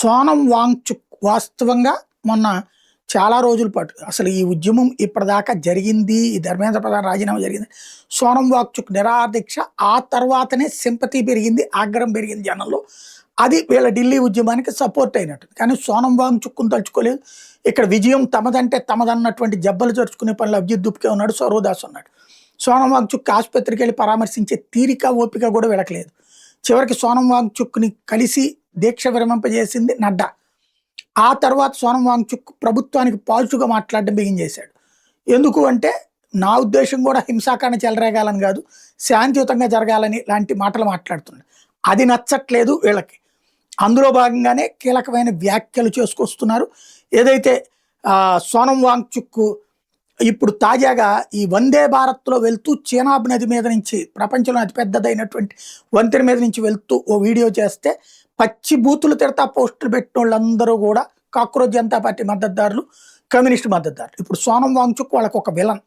సోనం వాంగ్‌చుక్ వాస్తవంగా మొన్న చాలా రోజుల పాటు అసలు ఈ ఉద్యమం ఇప్పటిదాకా జరిగింది. ఈ ధర్మేంద్ర ప్రధాన్ రాజీనామా జరిగింది. సోనం వాంగ్‌చుక్ నిరాదీక్ష ఆ తర్వాతనే సింపతి పెరిగింది. ఆగ్రహం పెరిగింది జనంలో. అది వీళ్ళ ఢిల్లీ ఉద్యమానికి సపోర్ట్ అయినట్టు. కానీ సోనం వాంగ్‌చుక్‌ని తలుచుకోలేదు. ఇక్కడ విజయం తమదంటే తమదన్నటువంటి జబ్బలు జరుచుకునే పనిలో అభిజిత్ దుప్కే ఉన్నాడు. సౌరవ్ ఉన్నాడు. సోనం వాంగ్‌చుక్ ఆసుపత్రికెళ్ళి పరామర్శించే తీరిక, ఓపిక కూడా వీళ్ళకి లేదు. చివరికి సోనం వాంగ్‌చుక్‌ని కలిసి దీక్ష విరమింపజేసింది నడ్డా. ఆ తర్వాత సోనం వాంగ్‌చుక్ ప్రభుత్వానికి పాజిటివ్‌గా మాట్లాడడం బిగించేశాడు. ఎందుకు అంటే, నా ఉద్దేశ్యం కూడా హింసాకాండ చెలరేగాలని కాదు, శాంతియుతంగా జరగాలని లాంటి మాటలు మాట్లాడుతున్నాడు. అది నచ్చట్లేదు వీళ్ళకి. అందులో భాగంగానే కీలకమైన వ్యాఖ్యలు చేసుకొస్తున్నారు. ఏదైతే సోనం వాంగ్‌చుక్ ఇప్పుడు తాజాగా ఈ వందే భారత్‌లో వెళ్తూ చీనాబ్ నది మీద నుంచి ప్రపంచంలో అతిపెద్దదైనటువంటి వంతెన మీద నుంచి వెళ్తూ ఓ వీడియో చేస్తే పచ్చి బూతులు తిడతా పోస్టులు పెట్టినోళ్ళందరూ కూడా కాక్రోచ్ జనతా పార్టీ మద్దతుదారులు, కమ్యూనిస్ట్ మద్దతుదారులు. ఇప్పుడు సోనం వాంగ్‌చుక్ వాళ్ళకి ఒక విలన్.